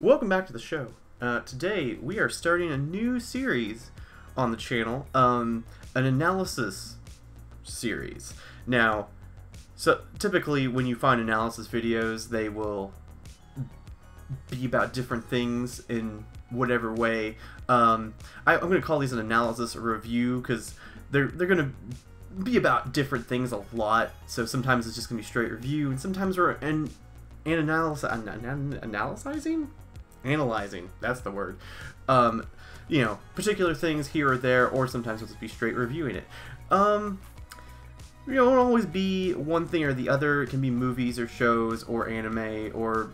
Welcome back to the show. Today we are starting a new series on the channel, an analysis series. Now, so typically when you find analysis videos, they will be about different things in whatever way. I'm going to call these an analysis or review because they're going to be about different things a lot. So sometimes it's just going to be straight review, and sometimes we're analyzing, that's the word. You know, particular things here or there, or sometimes we'll just be straight reviewing it. You know, it won't always be one thing or the other. It can be movies or shows or anime or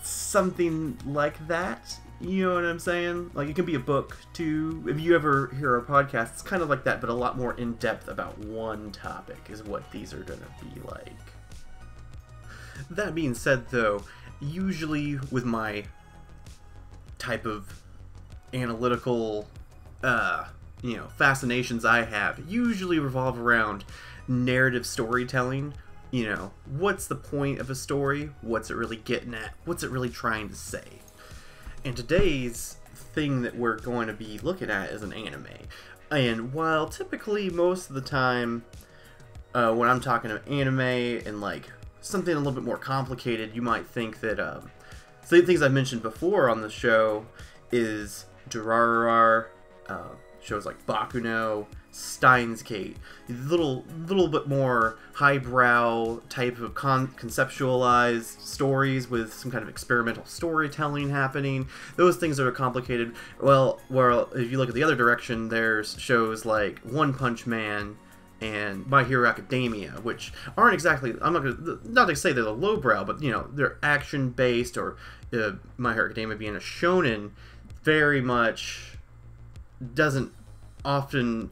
something like that. You know what I'm saying? Like, it can be a book too. If you ever hear our podcast, it's kind of like that, but a lot more in-depth about one topic is what these are gonna be like. That being said, though, usually with my type of analytical you know, fascinations I have usually revolve around narrative storytelling. You know, what's the point of a story? What's it really getting at? What's it really trying to say? And today's thing that we're going to be looking at is an anime. And while typically most of the time when I'm talking about anime and like something a little bit more complicated, you might think that so the things I mentioned before on the show is Durarara, shows like Bakuno, Steins Gate, little bit more highbrow type of conceptualized stories with some kind of experimental storytelling happening. Those things that are complicated. Well, if you look at the other direction, there's shows like One Punch Man and My Hero Academia, which aren't exactly, I'm not to say they're the lowbrow, but you know, they're action based, or My Hero Academia being a shonen, very much doesn't often,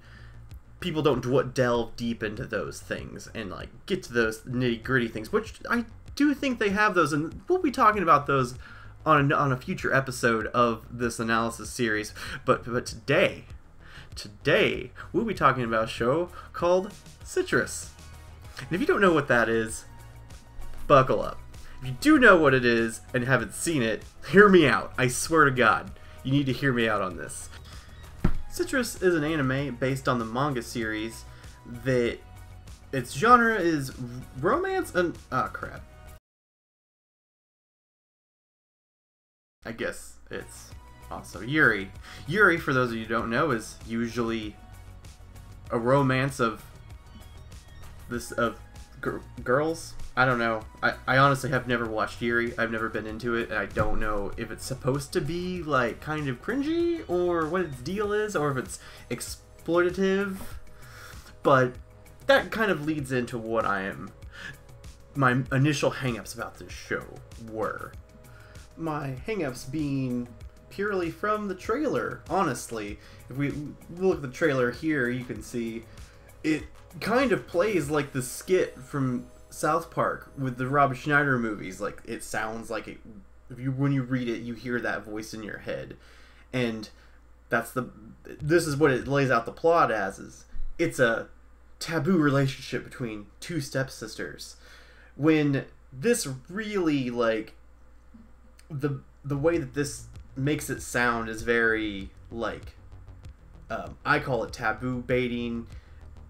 people don't delve deep into those things and like get to those nitty gritty things, which I do think they have those, and we'll be talking about those on a future episode of this analysis series. But Today, we'll be talking about a show called Citrus. And if you don't know what that is, buckle up. If you do know what it is and haven't seen it, hear me out. I swear to God, you need to hear me out on this. Citrus is an anime based on the manga series that its genre is romance and... crap. I guess it's... also Yuri. Yuri, for those of you who don't know, is usually a romance of girls. I don't know. I honestly have never watched Yuri. I've never been into it, and I don't know if it's supposed to be like kind of cringy or what its deal is, or if it's exploitative. But that kind of leads into what my initial hangups about this show were. My hangups being purely from the trailer, honestly. If we look at the trailer here, you can see it kind of plays like the skit from South Park with the Rob Schneider movies. Like, it sounds like it, when you read it, you hear that voice in your head. And this is what it lays out the plot as, is it's a taboo relationship between two stepsisters. When this really, like, the way that this makes it sound is very, like, I call it taboo baiting.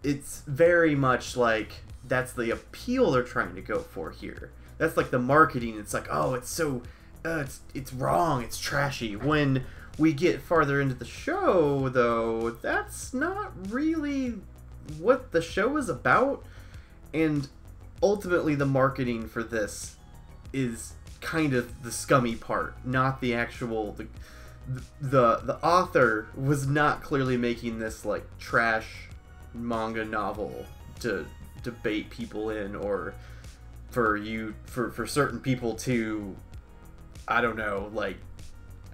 It's very much like that's the appeal they're trying to go for here. That's like the marketing. It's like, oh, it's so it's wrong, it's trashy. When we get farther into the show, though, that's not really what the show is about. And ultimately the marketing for this is kind of the scummy part, not the actual... The author was not clearly making this like trash manga novel to debate people in, or for certain people to, I don't know, like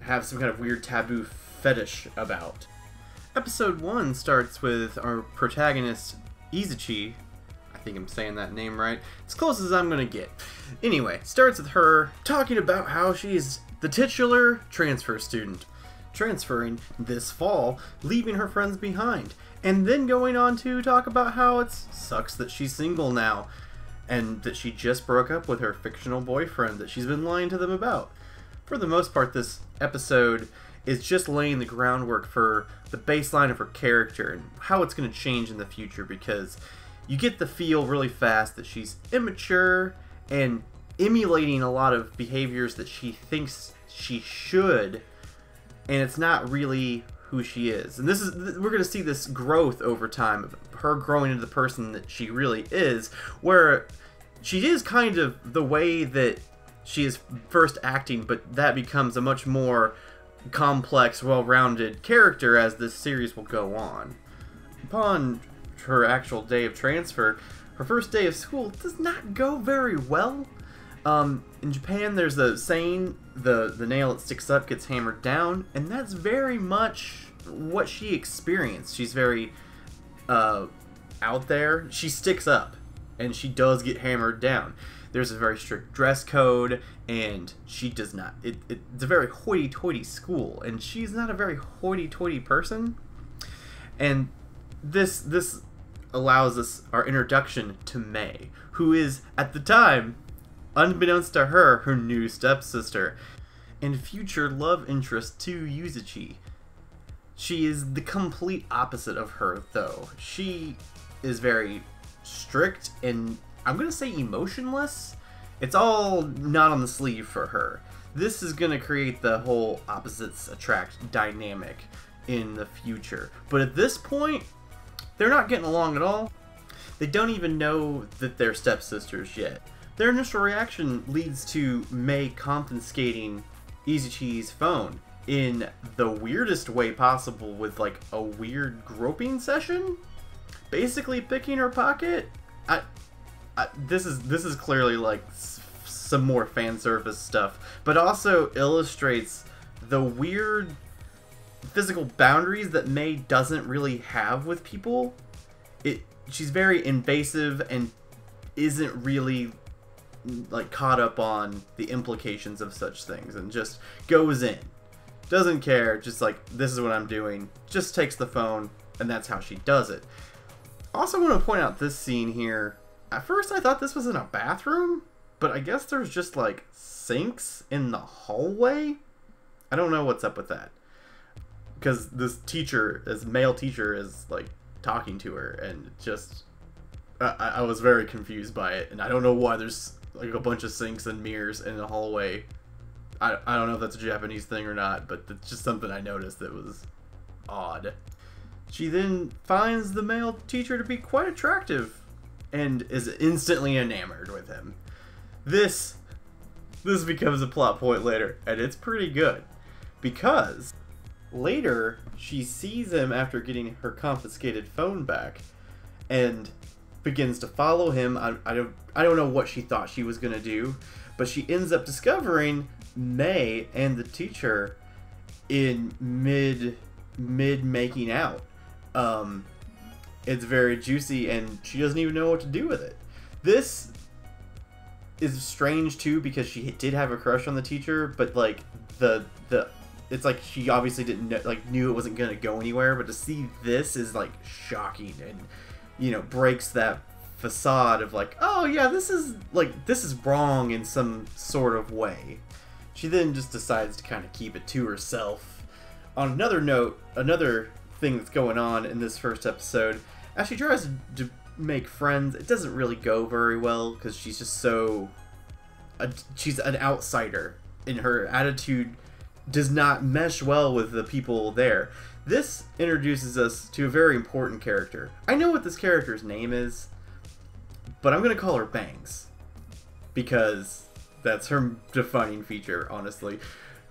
have some kind of weird taboo fetish about. Episode 1 starts with our protagonist Izuchi. I think I'm saying that name right. As close as I'm gonna get. Anyway, starts with her talking about how she's the titular transfer student, transferring this fall, leaving her friends behind, and then going on to talk about how it sucks that she's single now, and that she just broke up with her fictional boyfriend that she's been lying to them about. For the most part, this episode is just laying the groundwork for the baseline of her character and how it's going to change in the future, because you get the feel really fast that she's immature and emulating a lot of behaviors that she thinks she should, and it's not really who she is. And we're going to see this growth over time of her growing into the person that she really is, where she is kind of the way that she is first acting, but that becomes a much more complex, well-rounded character as this series will go on. Upon her actual day of transfer, her first day of school does not go very well. In Japan, there's a saying, the nail that sticks up gets hammered down, and that's very much what she experienced. She's very out there. She sticks up, and she does get hammered down. There's a very strict dress code, and she does not. It's a very hoity-toity school, and she's not a very hoity-toity person. And this allows us our introduction to May, who is, at the time, unbeknownst to her new stepsister, and future love interest to Yuzuchi. She is the complete opposite of her, though. She is very strict and, I'm going to say, emotionless. It's all not on the sleeve for her. This is going to create the whole opposites attract dynamic in the future. But at this point, they're not getting along at all. They don't even know that they're stepsisters yet. Their initial reaction leads to May confiscating Izuchi's phone in the weirdest way possible, with like a weird groping session, basically picking her pocket. This is clearly like some more fan service stuff, but also illustrates the weird physical boundaries that May doesn't really have with people. She's very invasive and isn't really like caught up on the implications of such things, and just goes in, doesn't care, just like, this is what I'm doing, just takes the phone, and that's how she does it. Also want to point out this scene here. At first I thought this was in a bathroom, but I guess there's just like sinks in the hallway. I don't know what's up with that, because this male teacher is like talking to her, and just I was very confused by it, and I don't know why there's like a bunch of sinks and mirrors in the hallway. I don't know if that's a Japanese thing or not, but it's just something I noticed that was odd. She then finds the male teacher to be quite attractive and is instantly enamored with him. This becomes a plot point later, and it's pretty good, because later she sees him after getting her confiscated phone back and begins to follow him. I don't know what she thought she was gonna do, but she ends up discovering May and the teacher in mid making out. It's very juicy, and she doesn't even know what to do with it. This is strange too, because she did have a crush on the teacher, but like it's like she obviously didn't know, like knew it wasn't gonna go anywhere. But to see this is like shocking, and you know, breaks that facade of like, oh yeah, this is wrong in some sort of way. She then just decides to kind of keep it to herself. On another note, another thing that's going on in this first episode, as she tries to make friends, it doesn't really go very well, because she's just she's an outsider, and her attitude does not mesh well with the people there. This introduces us to a very important character. I know what this character's name is, but I'm going to call her Bangs, because that's her defining feature, honestly.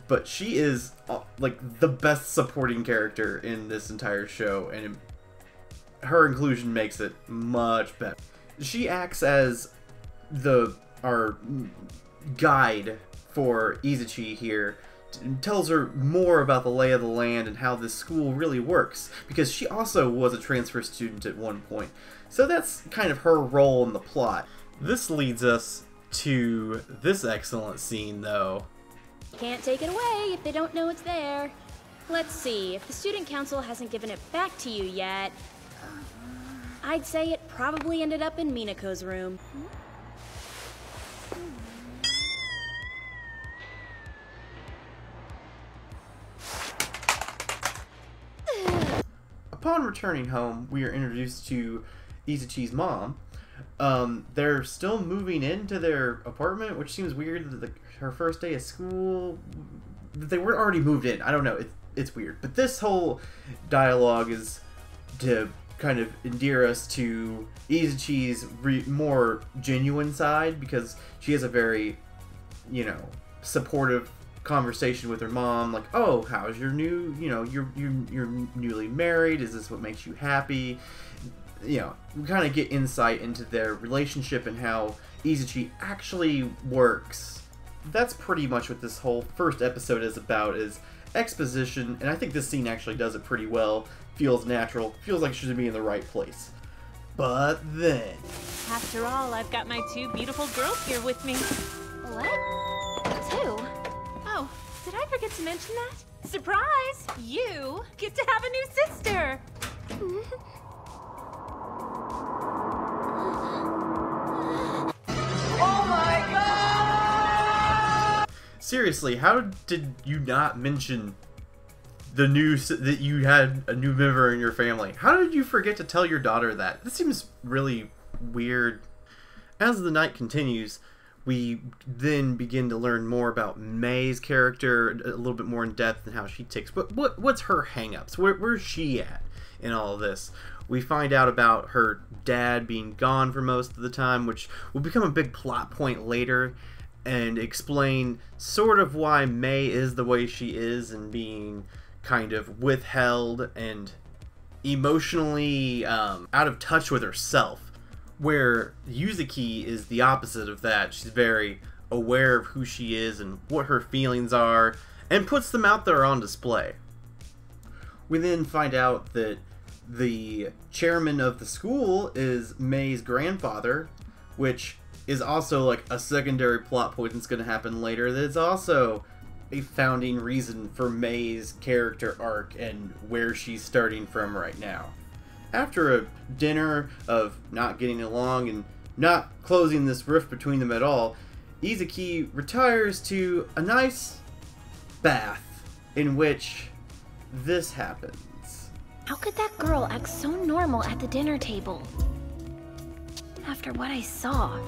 But she is like the best supporting character in this entire show, and her inclusion makes it much better. She acts as our guide for Izuchi here, tells her more about the lay of the land and how this school really works, because she also was a transfer student at one point. So that's kind of her role in the plot. This leads us to this excellent scene, though. Can't take it away if they don't know it's there. Let's see, if the student council hasn't given it back to you yet, I'd say it probably ended up in Minako's room. upon returning home, we are introduced to Izuchi's mom. They're still moving into their apartment, which seems weird that her first day of school, they weren't already moved in. I don't know. It's weird. But this whole dialogue is to kind of endear us to Izuchi's more genuine side, because she has a very, you know, supportive conversation with her mom, like, oh, how's your new, you know, you're newly married, is this what makes you happy? You know, we kind of get insight into their relationship and how Izuchi actually works. That's pretty much what this whole first episode is about, is exposition, and I think this scene actually does it pretty well. Feels natural, feels like it should be in the right place. But then... After all, I've got my 2 beautiful girls here with me. What? 2? Oh, did I forget to mention that? Surprise! You get to have a new sister! Oh my god! Seriously, how did you not mention the news that you had a new member in your family? How did you forget to tell your daughter that? This seems really weird. As the night continues, we then begin to learn more about May's character, a little bit more in depth, and how she ticks. What's her hang-ups? Where's she at in all of this? We find out about her dad being gone for most of the time, which will become a big plot point later, and explain sort of why May is the way she is and being kind of withheld and emotionally out of touch with herself. Where Yuzuki is the opposite of that. She's very aware of who she is and what her feelings are, and puts them out there on display. We then find out that the chairman of the school is May's grandfather, which is also like a secondary plot point that's going to happen later. That's also a founding reason for May's character arc and where she's starting from right now. After a dinner of not getting along and not closing this rift between them at all, Izuki retires to a nice bath in which this happens. How could that girl act so normal at the dinner table? After what I saw.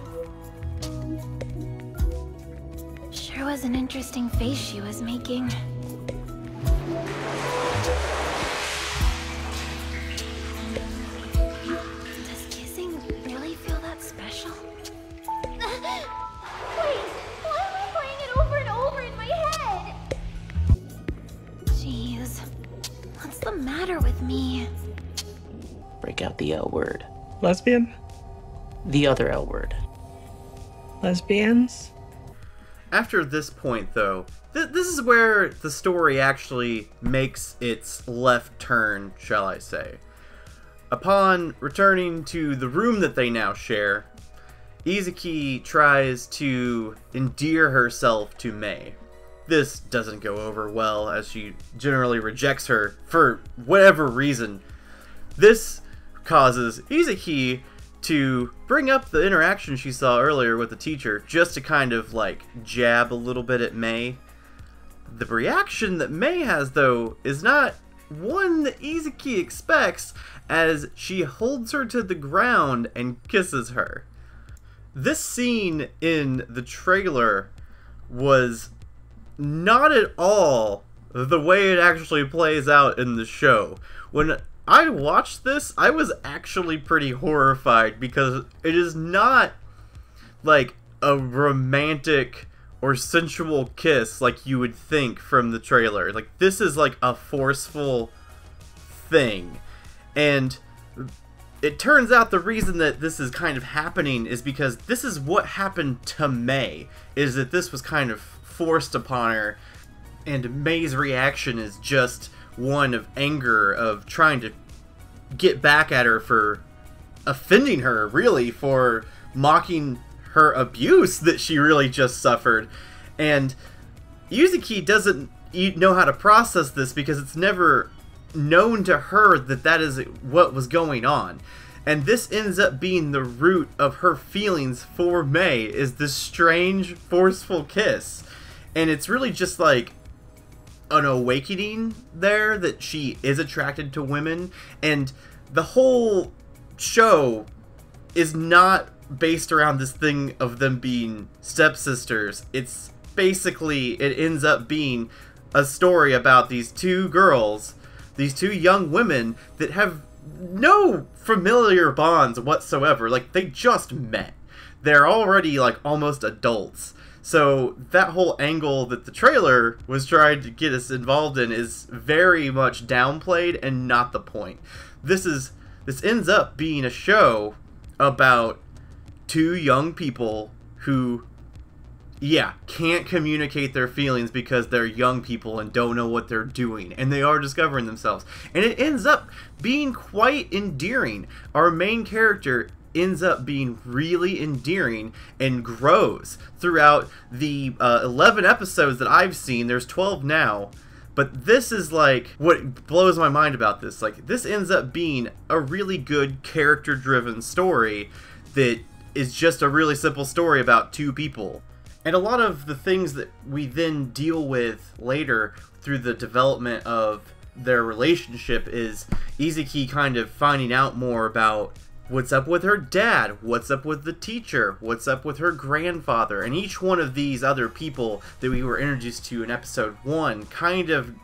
Sure was an interesting face she was making. Does kissing really feel that special? Wait, why am I playing it over and over in my head? Jeez, what's the matter with me? Break out the L word. Lesbian? The other L word. Lesbians? After this point, though, this is where the story actually makes its left turn, shall I say. Upon returning to the room that they now share, Izuki tries to endear herself to May. This doesn't go over well, as she generally rejects her for whatever reason. This causes Izuki to bring up the interaction she saw earlier with the teacher, just to kind of like jab a little bit at May. The reaction that May has, though, is not one that Izuki expects, as she holds her to the ground and kisses her. This scene in the trailer was not at all the way it actually plays out in the show. When I watched this, I was actually pretty horrified, because it is not like a romantic or sensual kiss like you would think from the trailer. Like, this is like a forceful thing. And it turns out the reason that this is kind of happening is because this is what happened to May, is that this was kind of forced upon her, and May's reaction is just one of anger, of trying to get back at her for offending her, really, for mocking her abuse that she really just suffered. And Yuzuki doesn't know how to process this, because it's never known to her that that is what was going on. And this ends up being the root of her feelings for May, is this strange, forceful kiss. And it's really just like an awakening there, that she is attracted to women, and the whole show is not based around this thing of them being stepsisters. It's basically, it ends up being a story about these two girls, these two young women that have no familiar bonds whatsoever. Like, they just met. They're already, like, almost adults. So that whole angle that the trailer was trying to get us involved in is very much downplayed and not the point. This ends up being a show about two young people who, yeah, can't communicate their feelings because they're young people and don't know what they're doing, and they are discovering themselves. And it ends up being quite endearing. Our main character ends up being really endearing and grows throughout the 11 episodes that I've seen. There's 12 now. But this is, like, what blows my mind about this. Like, this ends up being a really good character-driven story that is just a really simple story about two people. And a lot of the things that we then deal with later through the development of their relationship is Izuki kind of finding out more about what's up with her dad, what's up with the teacher, what's up with her grandfather, and each one of these other people that we were introduced to in episode 1 kind of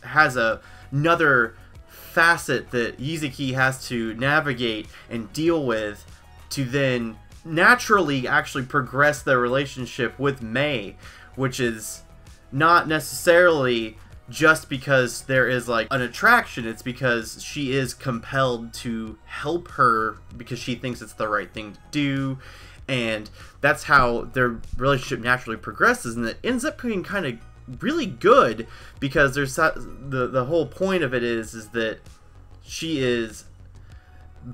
has another facet that Izuki has to navigate and deal with to then naturally actually progress their relationship with Mei, which is not necessarily just because there is, like, an attraction. It's because she is compelled to help her because she thinks it's the right thing to do, and that's how their relationship naturally progresses, and it ends up being kind of really good because there's the whole point of it is that she is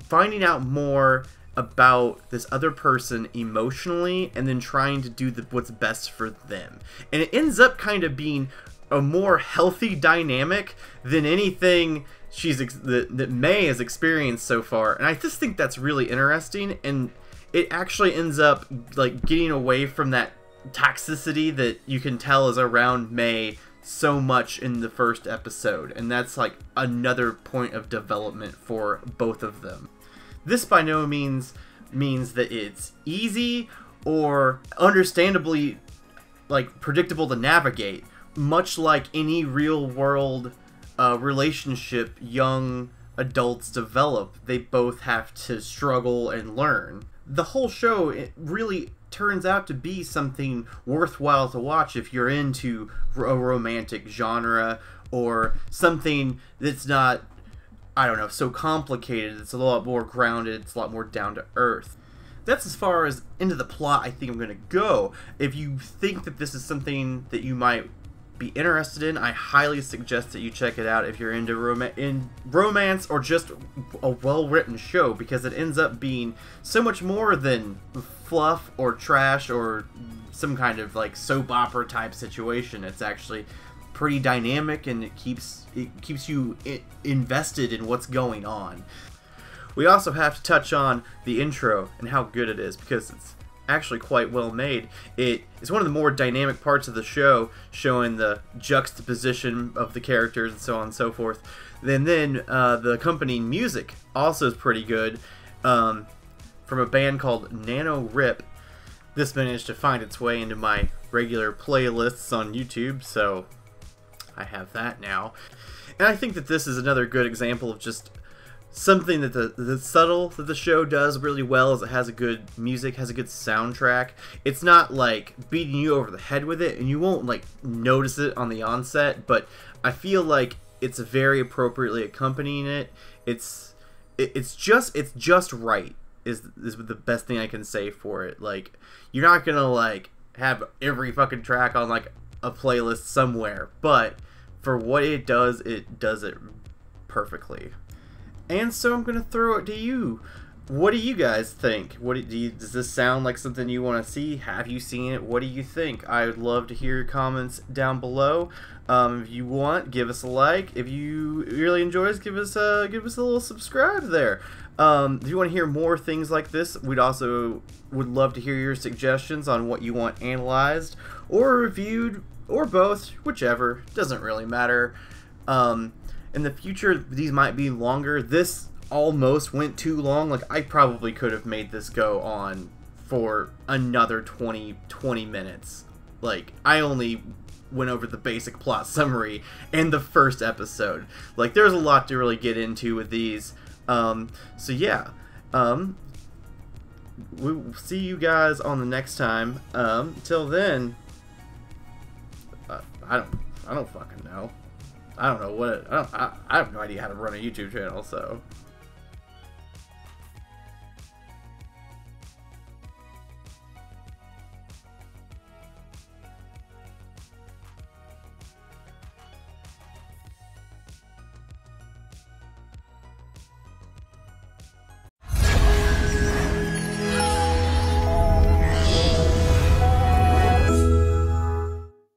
finding out more about this other person emotionally and then trying to do what's best for them, and it ends up kind of being a more healthy dynamic than anything that Mei has experienced so far. And I just think that's really interesting, and it actually ends up, like, getting away from that toxicity that you can tell is around Mei so much in the first episode, and that's, like, another point of development for both of them. This by no means means that it's easy or understandably, like, predictable to navigate. Much like any real-world relationship young adults develop, they both have to struggle and learn. The whole show, it really turns out to be something worthwhile to watch if you're into a romantic genre or something that's not, I don't know, so complicated. It's a lot more grounded, it's a lot more down to earth. That's as far as into the plot I think I'm going to go. If you think that this is something that you might be interested in, I highly suggest that you check it out if you're into romance or just a well-written show, because it ends up being so much more than fluff or trash or some kind of, like, soap opera type situation. It's actually pretty dynamic, and it keeps you invested in what's going on. We also have to touch on the intro and how good it is, because it's actually quite well made. It is one of the more dynamic parts of the show, showing the juxtaposition of the characters and so on and so forth. Then the accompanying music also is pretty good, from a band called nano.RIPE. This managed to find its way into my regular playlists on YouTube, so I have that now. And I think that this is another good example of just something that the subtle that the show does really well is it has a good music, has a good soundtrack. It's not, like, beating you over the head with it, and you won't, like, notice it on the onset, but I feel like it's very appropriately accompanying it. It's just right is the best thing I can say for it. Like, you're not gonna, like, have every fucking track on, like, a playlist somewhere, but for what it does it perfectly. And so I'm going to throw it to you. What do you guys think? Does this sound like something you want to see? Have you seen it? What do you think? I would love to hear your comments down below. If you want, give us a like. If you really enjoy us, give us a little subscribe there. If you want to hear more things like this, would love to hear your suggestions on what you want analyzed or reviewed or both, whichever, doesn't really matter. In the future, these might be longer. This almost went too long. Like, I probably could have made this go on for another 20 minutes. Like, I only went over the basic plot summary and the first episode. Like, there's a lot to really get into with these. So yeah, we'll see you guys on the next time. Till then, I don't fucking know. I don't know what I have no idea how to run a YouTube channel, so